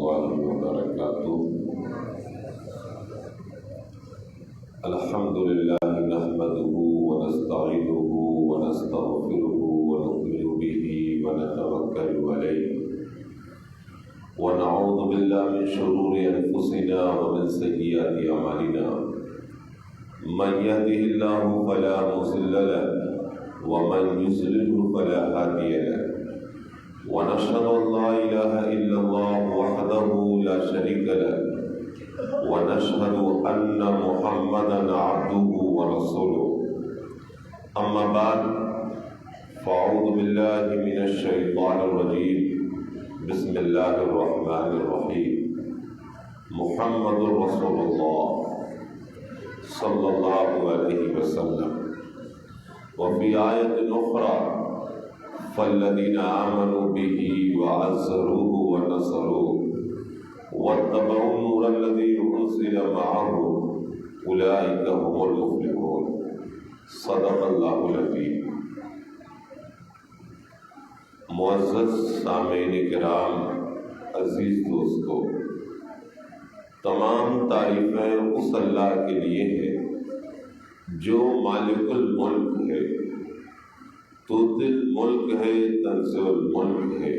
الله وبركاته. الحمد لله نحمده ونستعينه ونستغفره ونؤمن به ونتوكل عليه ونعوذ بالله من شرور أنفسنا ومن سيئات أعمالنا. من يهده الله فلا مضل له ومن يضلل فلا هادي له. ونشهد أن لا إله إلا الله وحده لا شريك له ونشهد أن محمدا عبده ورسوله. أما بعد فأعوذ بالله من الشيطان الرجيم. بسم الله الرحمن الرحيم. محمد رسول الله صلى الله عليه وسلم. وفي آية أخرى فالذين آمنوا به وعزروه ونصروه واتبعوا النور الذي أنزل معه أولئك هم المفلحون. صدق الله العظيم. معزز سامعین کرام، عزیز دوستو، تمام تعریفیں اس اللہ کے لیے ہیں جو مالک الملک ہے، توتی الملک ہے، تنزیع الملک ہے،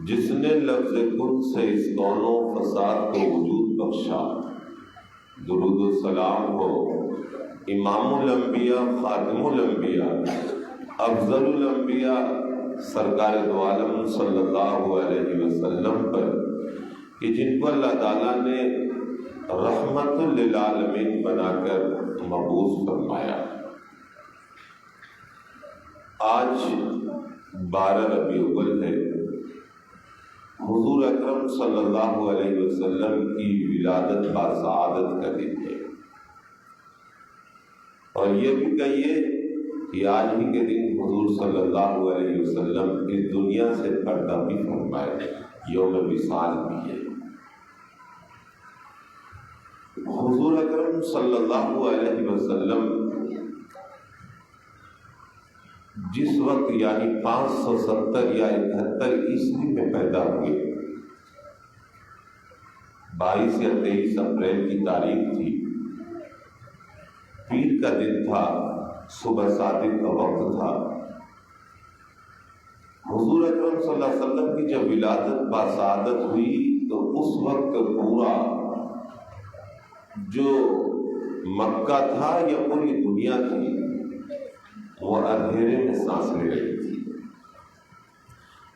جس نے لفظ کن سے اس کون و فساد کو وجود بخشا. درود و سلام ہو امام الانبیاء، خاتم الانبیاء، افضل الانبیاء، سرکار دو عالم صلی اللہ علیہ وسلم پر کہ جن کو اللہ تعالیٰ نے رحمت للعالمین بنا کر مبعوث فرمایا. آج 12 ربیع الاول ہے، حضور اکرم صلی اللہ علیہ وسلم کی ولادت باسعادت کا دن ہے، اور یہ بھی کہیے کہ آج ہی کے دن حضور صلی اللہ علیہ وسلم اس دنیا سے پردہ بھی فرمائے، یوم وصال بھی ہے. حضور اکرم صلی اللہ علیہ وسلم جس وقت یعنی 570 یا 71 عیسوی میں پیدا ہوئے، 22 یا 23 اپریل کی تاریخ تھی، پیر کا دن تھا، صبح صادق کا وقت تھا. حضور اکرم صلی اللہ علیہ وسلم کی جب ولادت باسعادت ہوئی تو اس وقت پورا جو مکہ تھا یا پوری دنیا تھی وہ اندھیرے میں سانس لے رہی تھی.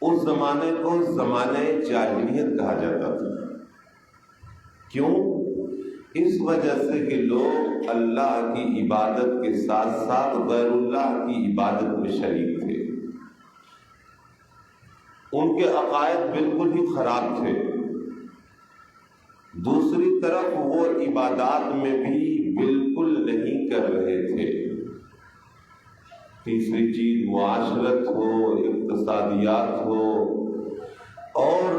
اس زمانے کو زمانے جاہلیت کہا جاتا تھا. کیوں؟ اس وجہ سے کہ لوگ اللہ کی عبادت کے ساتھ ساتھ غیر اللہ کی عبادت میں شریک تھے. ان کے عقائد بالکل ہی خراب تھے. دوسری طرف وہ عبادات میں بھی بالکل نہیں کر رہے تھے. تیسری چیز معاشرت ہو، اقتصادیات ہو، اور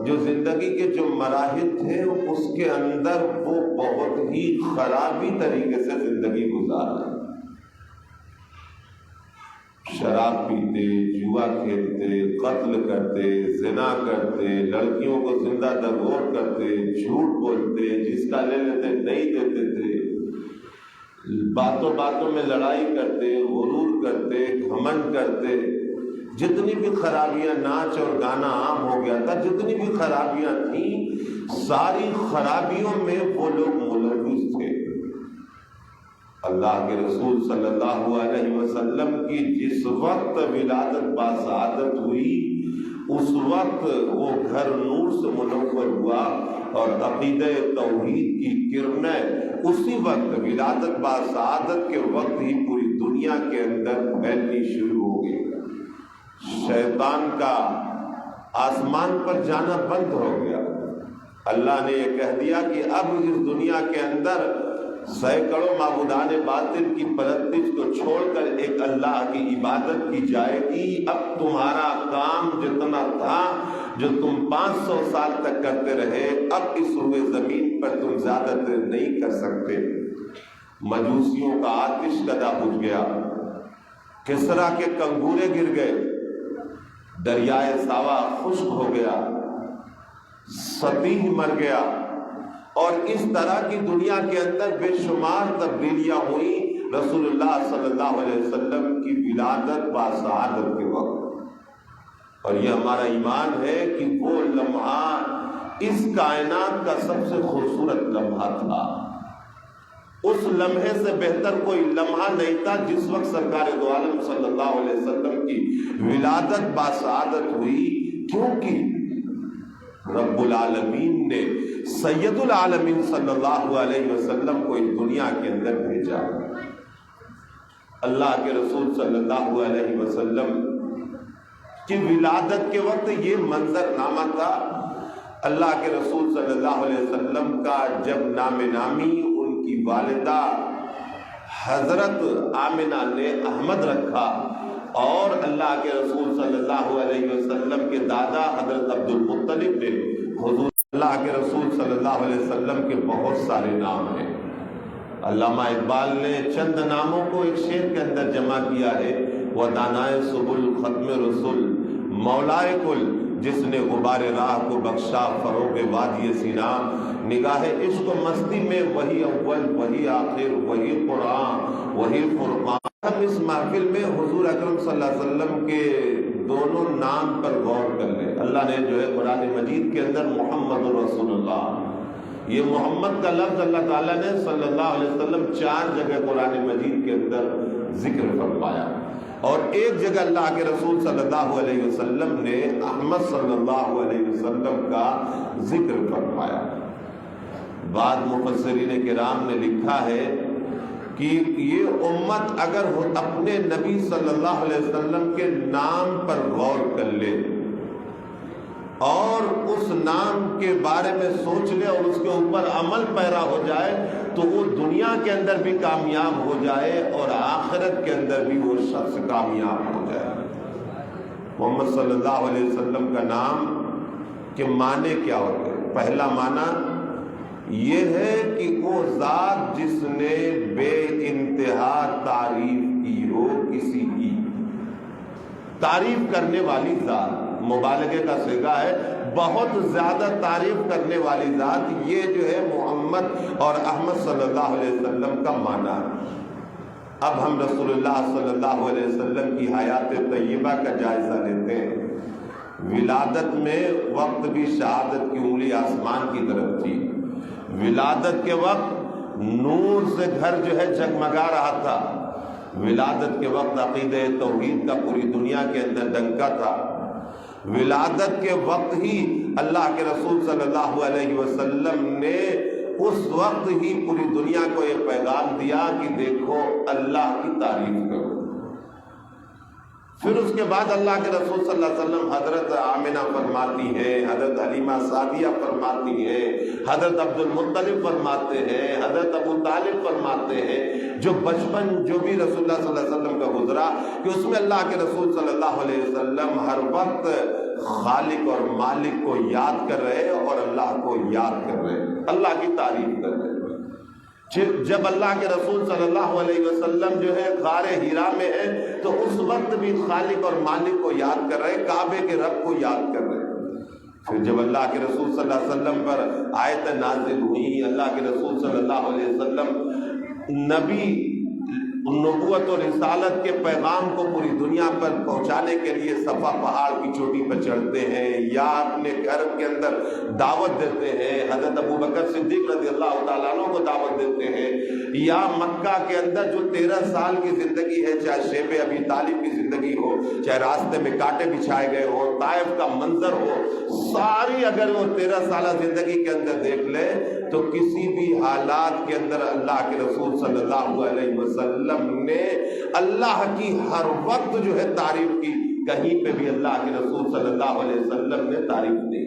جو زندگی کے جو مراحل تھے اس کے اندر وہ بہت ہی خرابی طریقے سے زندگی گزار رہے. شراب پیتے، جوا کھیلتے، قتل کرتے، زنا کرتے، لڑکیوں کو زندہ درگور کرتے، جھوٹ بولتے، جس کا لے لیتے نہیں دیتے تھے، باتوں باتوں میں لڑائی کرتے، غرور کرتے، گھمنڈ کرتے. جتنی بھی خرابیاں، ناچ اور گانا عام ہو گیا تھا، جتنی بھی خرابیاں تھیں، ساری خرابیوں میں وہ لوگ ملوث تھے. اللہ کے رسول صلی اللہ علیہ وسلم کی جس وقت ولادت باسعادت ہوئی اس وقت وہ گھر نور سے منور ہوا، اور عقیدہ توحید کی کرنیں اسی وقت ولادت باسعادت کے وقت ہی پوری دنیا کے اندر پھیلنی شروع ہو گئی. شیطان کا آسمان پر جانا بند ہو گیا. اللہ نے یہ کہہ دیا کہ اب اس دنیا کے اندر سینکڑوں معبودان باطل کی پرستش کو چھوڑ کر ایک اللہ کی عبادت کی جائے گی. اب تمہارا کام جتنا تھا جو تم 500 سال تک کرتے رہے، اب اس روئے زمین پر تم زیادہ دیر نہیں کر سکتے. مجوسیوں کا آتش کدا بجھ گیا، کسرا کے کنگورے گر گئے، دریائے ساوا خشک ہو گیا، سطیح مر گیا، اور اس طرح کی دنیا کے اندر بے شمار تبدیلیاں ہوئیں رسول اللہ صلی اللہ علیہ وسلم کی ولادت باسعادت کے وقت۔ اور یہ ہمارا ایمان ہے کہ وہ لمحہ اس کائنات کا سب سے خوبصورت لمحہ تھا۔ اس لمحے سے بہتر کوئی لمحہ نہیں تھا جس وقت سرکار دو عالم صلی اللہ علیہ وسلم کی ولادت باسعادت ہوئی، کیونکہ رب العالمین نے سید العالمین صلی اللہ علیہ وسلم کو اس دنیا کے اندر بھیجا۔ اللہ کے رسول صلی اللہ علیہ وسلم کی ولادت کے وقت یہ منظرنامہ تھا۔ اللہ کے رسول صلی اللہ علیہ وسلم کا جب نام نامی ان کی والدہ حضرت آمنہ نے احمد رکھا، اور اللہ کے رسول صلی اللہ علیہ وسلم کے دادا حضرت عبد المطلب نے حضور اللہ کے رسول صلی اللہ علیہ وسلم کے بہت سارے نام ہیں۔ علامہ اقبال نے چند ناموں کو ایک شعر کے اندر جمع کیا ہے، وہ دانائے سبل ختم رسول مولائے کل، جس نے غبار راہ کو بخشا فروغ وادی سینا، نگاہ عشق و مستی میں وہی اول وہی آخر وہی قرآن وہی فرقان۔ ہم اس محفل میں حضور اکرم صلی اللہ علیہ وسلم کے دونوں نام پر غور کر لیں۔ اللہ نے جو ہے قرآن مجید کے اندر محمد رسول اللہ، یہ محمد کا لفظ اللہ تعالیٰ نے صلی اللہ علیہ وسلم 4 جگہ قرآن مجید کے اندر ذکر فرمایا، اور ایک جگہ اللہ کے رسول صلی اللہ علیہ وسلم نے احمد صلی اللہ علیہ وسلم کا ذکر فرمایا۔ بعض مفسرین کرام نے لکھا ہے کہ یہ امت اگر اپنے نبی صلی اللہ علیہ وسلم کے نام پر غور کر لے اور اس نام کے بارے میں سوچ لے اور اس کے اوپر عمل پیرا ہو جائے، تو وہ دنیا کے اندر بھی کامیاب ہو جائے اور آخرت کے اندر بھی وہ شخص کامیاب ہو جائے۔ محمد صلی اللہ علیہ وسلم کا نام کے معنی کیا ہوتے ہیں؟ پہلا معنی یہ ہے کہ وہ ذات جس نے بے انتہا تعریف کی ہو، کسی کی تعریف کرنے والی ذات، مبالغے کا صیغہ ہے، بہت زیادہ تعریف کرنے والی ذات، یہ جو ہے محمد اور احمد صلی اللہ علیہ وسلم کا معنی ہے۔ اب ہم رسول اللہ صلی اللہ علیہ وسلم کی حیات طیبہ کا جائزہ لیتے ہیں۔ ولادت میں وقت بھی شہادت کی انگلی آسمان کی طرف تھی۔ ولادت کے وقت نور سے گھر جو ہے جگمگا رہا تھا۔ ولادت کے وقت عقیدہ توحید کا پوری دنیا کے اندر ڈنکا تھا۔ ولادت کے وقت ہی اللہ کے رسول صلی اللہ علیہ وسلم نے اس وقت ہی پوری دنیا کو یہ پیغام دیا کہ دیکھو اللہ کی تعریف کرو۔ پھر اس کے بعد اللہ کے رسول صلی اللہ علیہ وسلم حضرت آمنہ فرماتی ہیں، حضرت حلیمہ سعدیہ فرماتی ہیں، حضرت عبد المطلب فرماتے ہیں، حضرت ابو طالب فرماتے ہیں، جو بچپن جو بھی رسول اللہ صلی اللہ علیہ وسلم کا گزرا، کہ اس میں اللہ کے رسول صلی اللہ علیہ وسلم ہر وقت خالق اور مالک کو یاد کر رہے اور اللہ کو یاد کر رہے، اللہ کی تعریف کر رہے۔ جب اللہ کے رسول صلی اللہ علیہ وسلم جو ہے غار ہیرا میں ہے، تو اس وقت بھی خالق اور مالک کو یاد کر رہے، کعبے کے رب کو یاد کر رہے۔ پھر جب اللہ کے رسول صلی اللہ علیہ وسلم پر آیت نازل ہوئی، اللہ کے رسول صلی اللہ علیہ وسلم نبی نبوت اور رسالت کے پیغام کو پوری دنیا پر پہنچانے کے لیے صفا پہاڑ کی چوٹی پر چڑھتے ہیں یا اپنے گھر کے اندر دعوت دیتے ہیں، حضرت ابو بکر صدیق رضی اللہ تعالیٰ عنہ کو دعوت دیتے ہیں، یا مکہ کے اندر جو 13 سال کی زندگی ہے، چاہے شیب ابی طالب کی زندگی ہو، چاہے راستے میں کانٹے بچھائے گئے ہو، طائف کا منظر ہو، ساری اگر وہ 13 سالہ زندگی کے اندر دیکھ لے تو کسی بھی حالات کے اندر اللہ کے رسول صلی اللہ علیہ وسلم نے اللہ کی ہر وقت جو ہے تعریف کی، کہیں پہ بھی اللہ کے رسول صلی اللہ علیہ وسلم نے تعریف دی،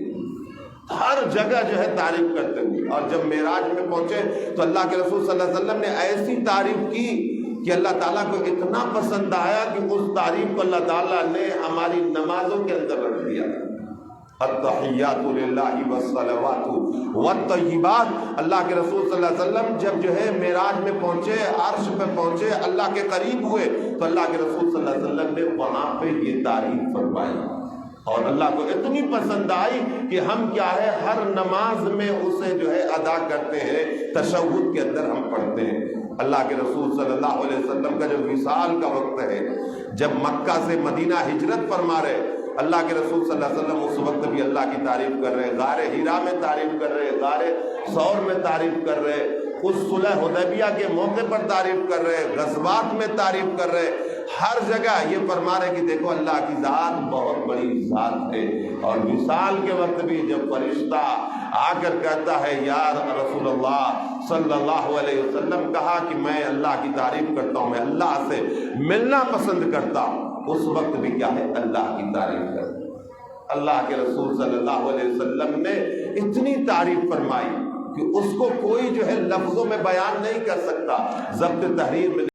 ہر جگہ جو ہے تعریف کرتے ہوئے۔ اور جب معراج میں پہنچے تو اللہ کے رسول صلی اللہ علیہ وسلم نے ایسی تعریف کی کہ اللہ تعالیٰ کو اتنا پسند آیا کہ اس تعریف کو اللہ تعالیٰ نے ہماری نمازوں کے اندر رکھ دیا۔ التحیات للہ والصلوات والطیبات، اللہ کے رسول صلی اللہ علیہ وسلم جب جو ہے معراج میں پہنچے، عرش پہ پہنچے، اللہ کے قریب ہوئے، تو اللہ کے رسول صلی اللہ علیہ وسلم نے وہاں پہ یہ تعریف فرمائی اور اللہ کو اتنی پسند آئی کہ ہم کیا ہے ہر نماز میں اسے جو ہے ادا کرتے ہیں، تشہد کے اندر ہم پڑھتے ہیں۔ اللہ کے رسول صلی اللہ علیہ وسلم کا جب وصال کا وقت ہے، جب مکہ سے مدینہ ہجرت فرما رہے، اللہ کے رسول صلی اللہ علیہ وسلم اس وقت بھی اللہ کی تعریف کر رہے، غار ہیرا میں تعریف کر رہے، غار ثور میں تعریف کر رہے، اس صلح حدیبیہ کے موقع پر تعریف کر رہے، غزوات میں تعریف کر رہے، ہر جگہ یہ فرما رہے کہ دیکھو اللہ کی ذات بہت بڑی ذات ہے۔ اور وصال کے وقت بھی جب فرشتہ آ کر کہتا ہے یا رسول اللہ صلی اللہ علیہ وسلم، کہا کہ میں اللہ کی تعریف کرتا ہوں، میں اللہ سے ملنا پسند کرتا ہوں، اس وقت بھی کیا ہے اللہ کی تعریف کرتا ہوں۔ اللہ کے رسول صلی اللہ علیہ وسلم نے اتنی تعریف فرمائی کہ اس کو کوئی جو ہے لفظوں میں بیان نہیں کر سکتا۔ ضبط تحریر میں